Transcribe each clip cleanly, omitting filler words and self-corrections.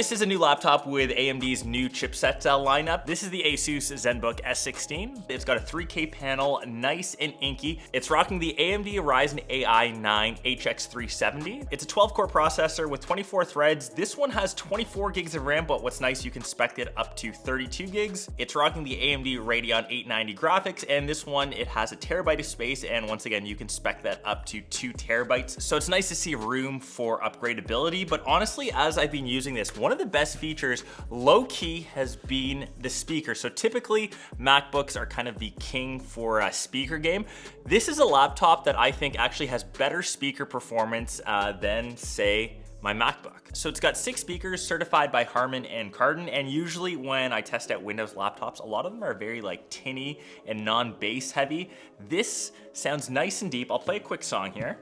This is a new laptop with AMD's new chipset lineup. This is the ASUS Zenbook S16. It's got a 3K panel, nice and inky. It's rocking the AMD Ryzen AI 9 HX370. It's a 12-core processor with 24 threads. This one has 24 gigs of RAM, but what's nice, you can spec it up to 32 gigs. It's rocking the AMD Radeon 890 graphics, and this one, it has a terabyte of space, and once again, you can spec that up to 2 terabytes. So it's nice to see room for upgradability, but honestly, as I've been using this, one of the best features, low-key, has been the speaker. So typically, MacBooks are kind of the king for a speaker game. This is a laptop that I think actually has better speaker performance than, say, my MacBook. So it's got 6 speakers certified by Harman and Kardon, and usually when I test out Windows laptops, a lot of them are very like tinny and non-bass heavy. This sounds nice and deep. I'll play a quick song here.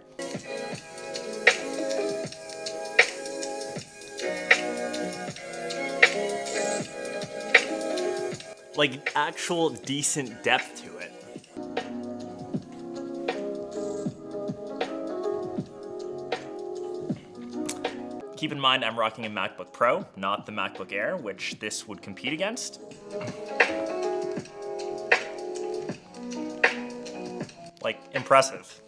Like actual decent depth to it. Keep in mind, I'm rocking a MacBook Pro, not the MacBook Air, which this would compete against. Like, impressive.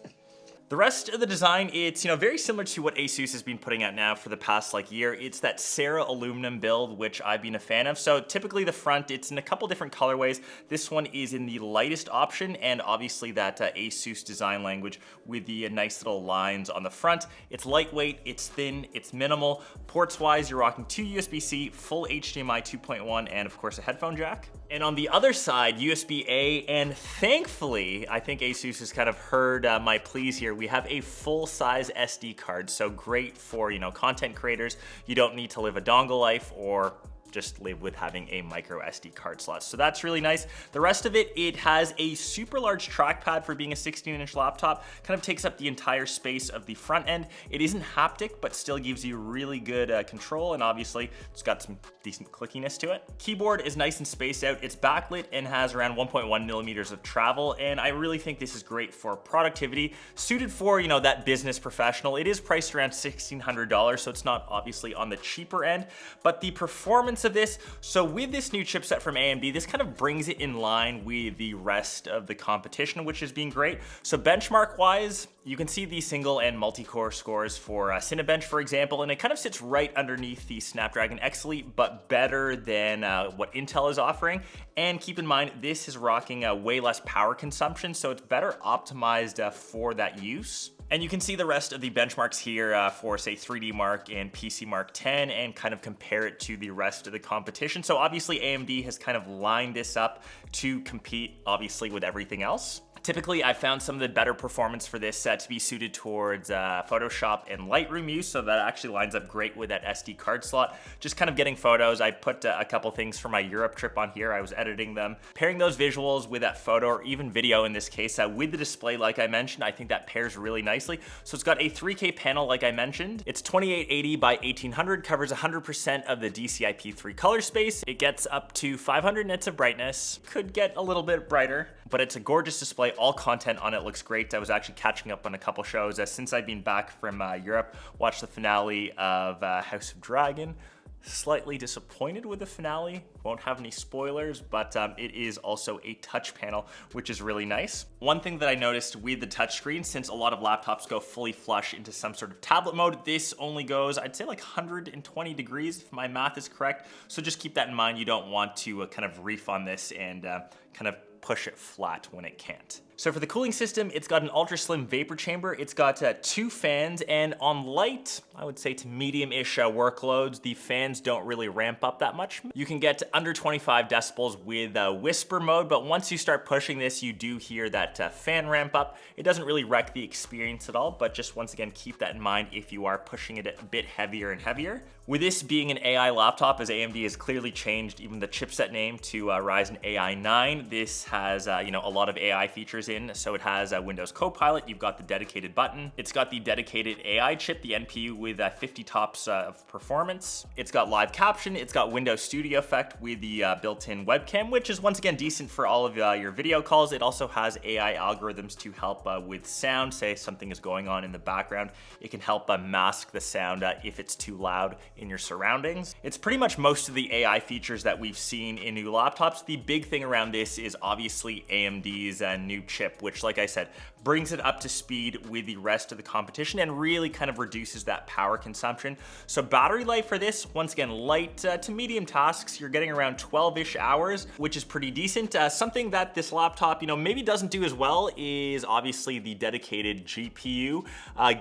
The rest of the design, it's very similar to what ASUS has been putting out now for the past year. It's that Sarah aluminum build, which I've been a fan of. So typically the front, it's in a couple different colorways. This one is in the lightest option, and obviously that ASUS design language with the nice little lines on the front. It's lightweight, it's thin, it's minimal. Ports wise, you're rocking 2 USB-C, full HDMI 2.1, and of course a headphone jack. And on the other side, USB-A, and thankfully, I think ASUS has kind of heard my pleas here. We have a full-size SD card, so great for, content creators. You don't need to live a dongle life or just live with having a micro SD card slot. So that's really nice. The rest of it, it has a super large trackpad for being a 16-inch laptop, kind of takes up the entire space of the front end. It isn't haptic, but still gives you really good control, and obviously it's got some decent clickiness to it. Keyboard is nice and spaced out. It's backlit and has around 1.1 millimeters of travel, and I really think this is great for productivity, suited for, that business professional. It is priced around $1,600, so it's not obviously on the cheaper end, but the performance of this, so with this new chipset from AMD, this kind of brings it in line with the rest of the competition, which has been great. So benchmark wise, you can see the single and multi-core scores for Cinebench, for example, and it kind of sits right underneath the Snapdragon X Elite, but better than what Intel is offering. And keep in mind, this is rocking way less power consumption, so it's better optimized for that use. And you can see the rest of the benchmarks here for, say, 3D Mark and PC Mark 10, and kind of compare it to the rest of the competition. So obviously AMD has kind of lined this up to compete, obviously, with everything else. Typically, I found some of the better performance for this to be suited towards Photoshop and Lightroom use, so that actually lines up great with that SD card slot. Just kind of getting photos. I put a couple things for my Europe trip on here. I was editing them. Pairing those visuals with that photo, or even video in this case, with the display, like I mentioned, I think that pairs really nicely. So it's got a 3K panel, like I mentioned. It's 2880 by 1800, covers 100% of the DCI-P3 color space. It gets up to 500 nits of brightness. Could get a little bit brighter, but it's a gorgeous display. All content on it looks great. I was actually catching up on a couple shows since I've been back from Europe. Watched the finale of House of Dragon. Slightly disappointed with the finale. Won't have any spoilers, but it is also a touch panel, which is really nice. One thing that I noticed with the touchscreen, since a lot of laptops go fully flush into some sort of tablet mode, this only goes, I'd say, like 120 degrees, if my math is correct. So just keep that in mind. You don't want to kind of reef on this and kind of push it flat when it can't. So for the cooling system, it's got an ultra slim vapor chamber. It's got 2 fans, and on light, I would say to medium-ish workloads, the fans don't really ramp up that much. You can get to under 25 decibels with whisper mode, but once you start pushing this, you do hear that fan ramp up. It doesn't really wreck the experience at all, but just once again, keep that in mind if you are pushing it a bit heavier and heavier. With this being an AI laptop, as AMD has clearly changed even the chipset name to Ryzen AI 9, this has a lot of AI features features in. So it has a Windows Copilot, you've got the dedicated button, it's got the dedicated AI chip, the NPU with 50 tops of performance. It's got live caption, it's got Windows Studio Effect with the built-in webcam, which is once again decent for all of your video calls. It also has AI algorithms to help with sound. Say something is going on in the background, it can help mask the sound if it's too loud in your surroundings. It's pretty much most of the AI features that we've seen in new laptops. The big thing around this is obviously AMD's new chip, which, like I said, brings it up to speed with the rest of the competition and really kind of reduces that power consumption. So battery life for this, once again, light to medium tasks, you're getting around 12-ish hours, which is pretty decent. Something that this laptop, maybe doesn't do as well is obviously the dedicated GPU.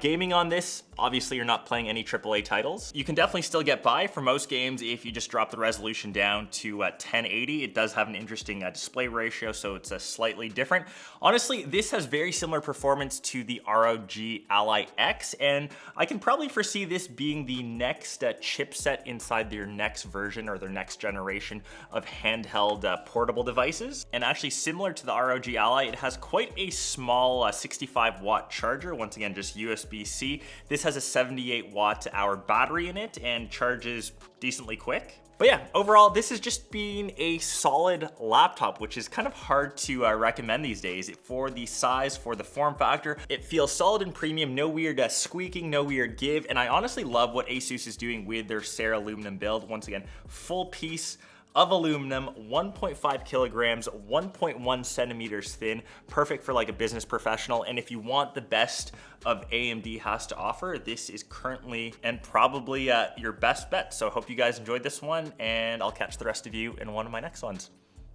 Gaming on this, obviously you're not playing any AAA titles. You can definitely still get by for most games if you just drop the resolution down to 1080. It does have an interesting display ratio, so it's slightly different. Honestly, this has very similar performance to the ROG Ally X, and I can probably foresee this being the next chipset inside their next version or their next generation of handheld portable devices. And actually, similar to the ROG Ally, it has quite a small 65-watt charger, once again just USB-C. This has a 78 watt-hour battery in it and charges decently quick. But yeah, overall, this has just been a solid laptop, which is kind of hard to recommend these days. For the size, for the form factor, it feels solid and premium, no weird squeaking, no weird give, and I honestly love what ASUS is doing with their Sarah aluminum build. Once again, full piece of aluminum, 1.5 kilograms, 1.1 centimeters thin, perfect for like a business professional. And if you want the best of AMD has to offer, this is currently and probably your best bet. So hope you guys enjoyed this one, and I'll catch the rest of you in one of my next ones.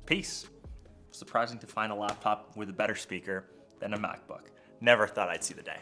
Peace. Surprising to find a laptop with a better speaker than a MacBook. Never thought I'd see the day.